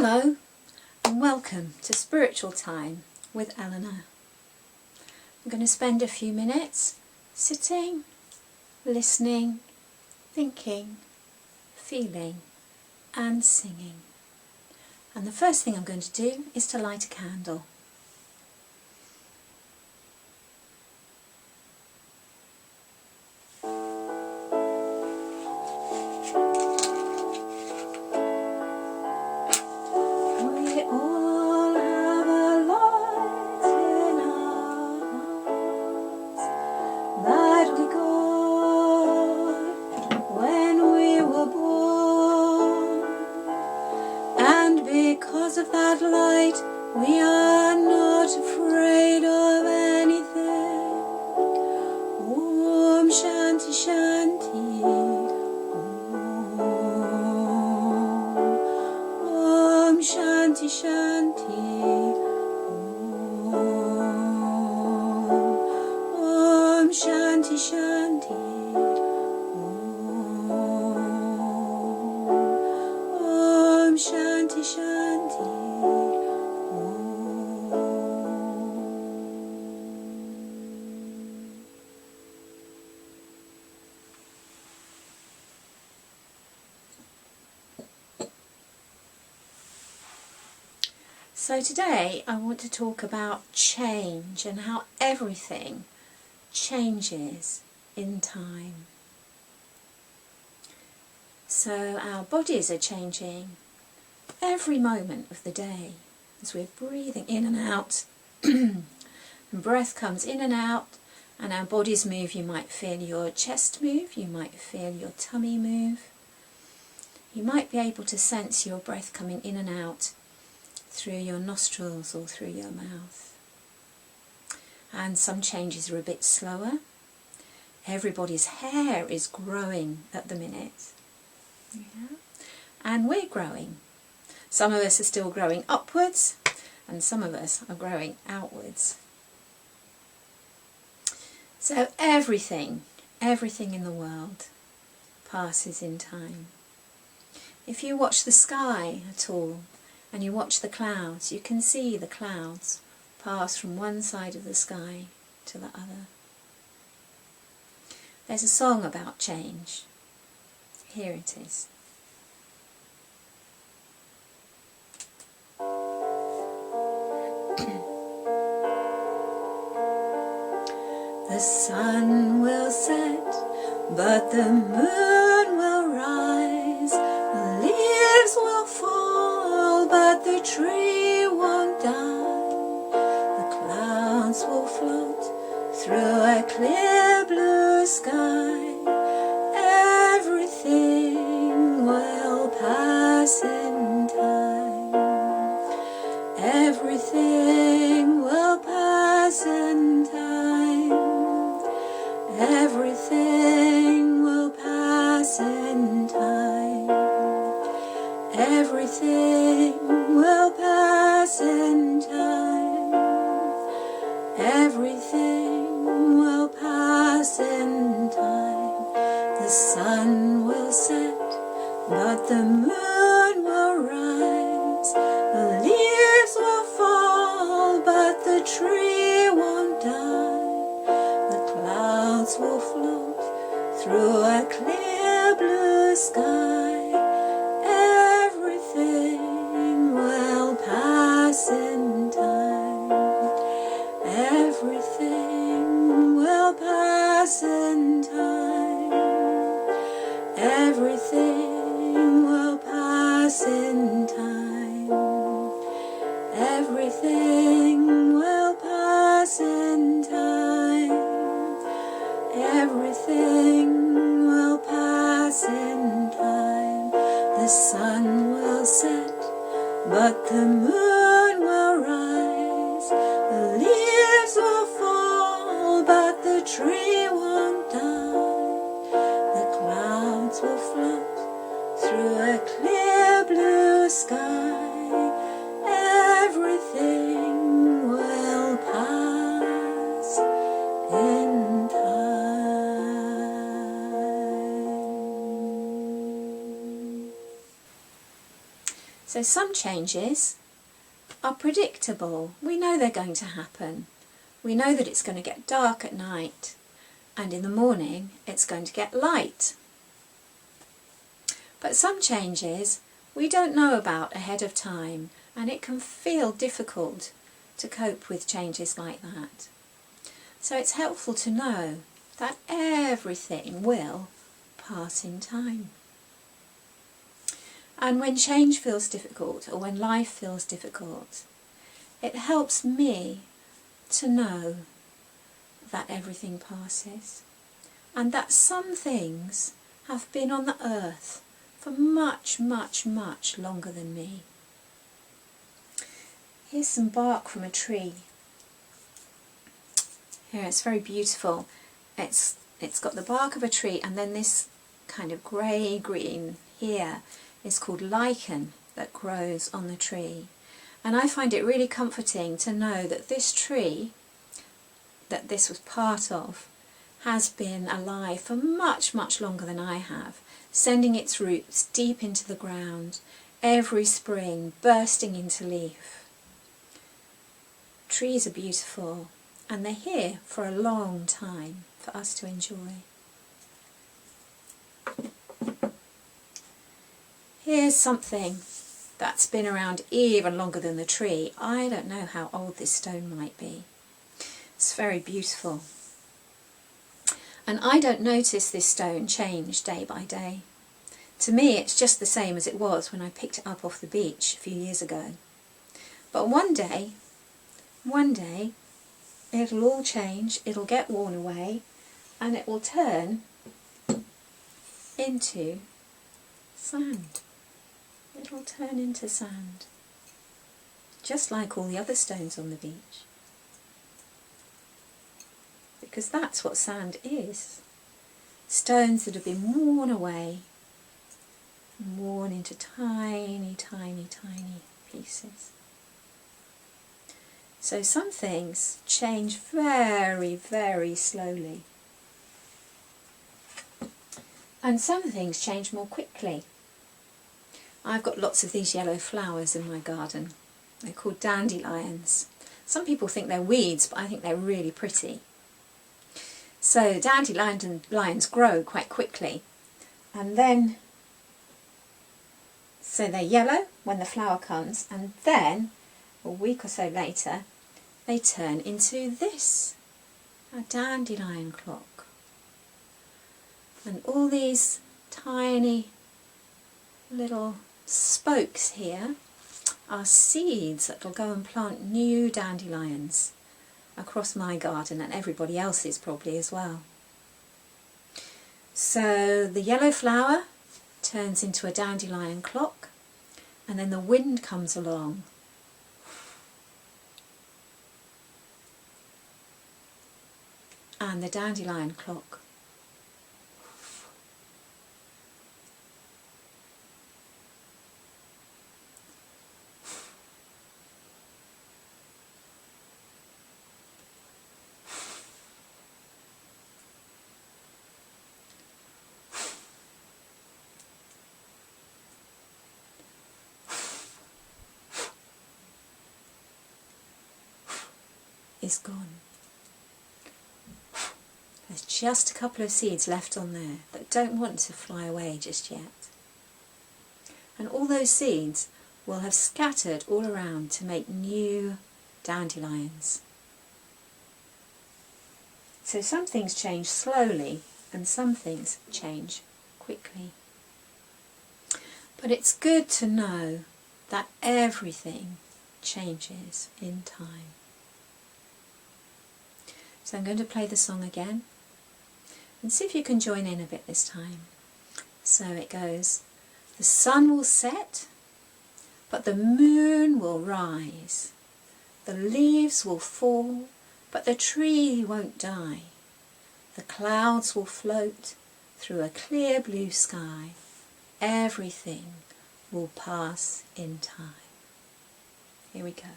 Hello and welcome to Spiritual Time with Eleanor. I'm going to spend a few minutes sitting, listening, thinking, feeling and singing. And the first thing I'm going to do is to light a candle. Because of that light, we are not afraid of anything. Om Shanti Shanti. Om Shanti Shanti. Om Shanti Shanti. Om Shanti Shanti. So today I want to talk about change and how everything changes in time. So our bodies are changing every moment of the day as we're breathing in and out. And breath comes in and out and our bodies move. You might feel your chest move, you might feel your tummy move. You might be able to sense your breath coming in and out through your nostrils or through your mouth. And some changes are a bit slower. Everybody's hair is growing at the minute. Yeah. And we're growing. Some of us are still growing upwards and some of us are growing outwards. So everything in the world passes in time. If you watch the sky at all and you watch the clouds, you can see the clouds pass from one side of the sky to the other. There's a song about change. Here it is. The sun will set, but the moon will rise. The leaves will fall, but the tree won't die. The clouds will float through a clear blue sky. Everything will pass in time. Everything will pass in time. Everything will pass in time. Everything will pass in time. Everything will pass in time. The sun will set, but the moon will rise. The leaves will fall, but the tree won't die. The clouds will float through a clear blue sky. Everything will pass in time. Everything will pass in time. Everything will pass in time. Everything will pass in time. Everything will pass in time. The sun will set, but the moon will rise. The leaves will fall, but the tree won't die. The clouds will float through a clear blue sky. Everything will pass in time. So So some changes are predictable. We know they're going to happen. We know that it's going to get dark at night, and in the morning it's going to get light. But some changes we don't know about ahead of time, and it can feel difficult to cope with changes like that. So it's helpful to know that everything will pass in time. And when change feels difficult, or when life feels difficult, it helps me to know that everything passes, and that some things have been on the earth for much, much, much longer than me. Here's some bark from a tree. Here, it's very beautiful. It's got the bark of a tree, and then this kind of grey-green here is called lichen that grows on the tree. And I find it really comforting to know that this tree, that this was part of, has been alive for much, much longer than I have, sending its roots deep into the ground, every spring bursting into leaf. Trees are beautiful, and they're here for a long time for us to enjoy. Here's something that's been around even longer than the tree. I don't know how old this stone might be. It's very beautiful. And I don't notice this stone change day by day. To me it's just the same as it was when I picked it up off the beach a few years ago. But one day it'll all change, it'll get worn away, and it will turn into sand. It'll turn into sand, just like all the other stones on the beach. Because that's what sand is. Stones that have been worn away, worn into tiny, tiny, tiny pieces. So some things change very, very slowly. And some things change more quickly. I've got lots of these yellow flowers in my garden. They're called dandelions. Some people think they're weeds, but I think they're really pretty. So dandelions grow quite quickly, and then, so they're yellow when the flower comes, and then a week or so later they turn into this, a dandelion clock. And all these tiny little spokes here are seeds that will go and plant new dandelions across my garden, and everybody else's probably as well. So the yellow flower turns into a dandelion clock, and then the wind comes along and the dandelion clock is gone. There's just a couple of seeds left on there that don't want to fly away just yet. And all those seeds will have scattered all around to make new dandelions. So some things change slowly and some things change quickly. But it's good to know that everything changes in time. So I'm going to play the song again and see if you can join in a bit this time. So it goes, the sun will set, but the moon will rise. The leaves will fall, but the tree won't die. The clouds will float through a clear blue sky. Everything will pass in time. Here we go.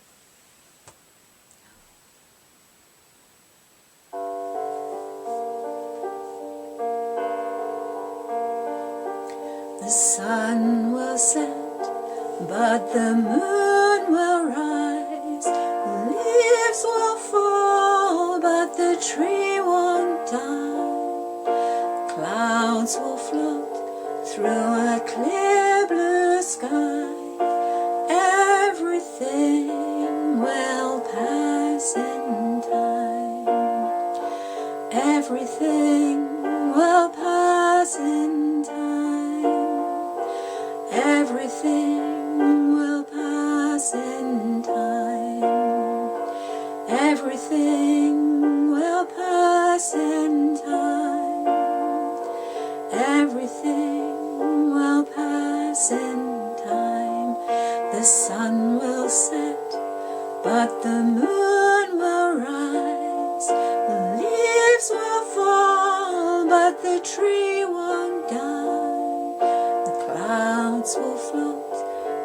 The sun will set, but the moon will rise. Leaves will fall, but the tree won't die. Clouds will float through a clear blue sky. Everything will pass in time. Everything will pass in time. Everything will pass in time. Everything will pass in time. Everything will pass in time. The sun will set, but the moon will rise. The leaves will fall, but the tree won't die. The clouds will float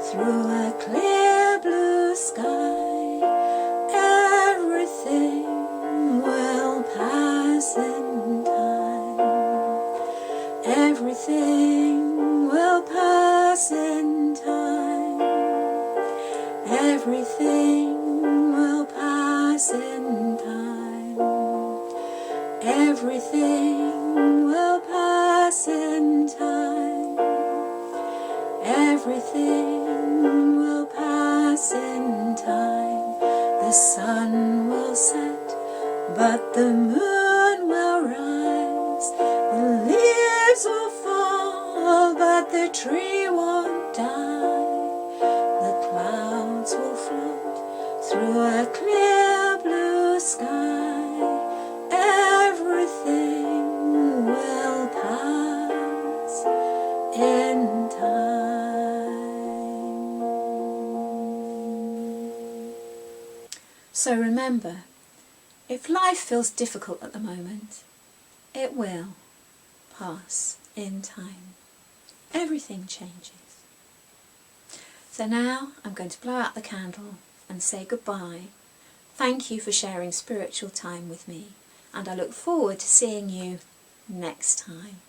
through a clear blue sky. Everything will pass in time. Everything will pass in time. Everything will pass in time. Everything will pass in time. Everything will pass in time. The sun will set, but the moon will rise. The leaves will fall, but the tree won't die. The clouds will float through a clear blue sky. Everything will pass in time. So remember, if life feels difficult at the moment, it will pass in time. Everything changes. So now I'm going to blow out the candle and say goodbye. Thank you for sharing spiritual time with me, and I look forward to seeing you next time.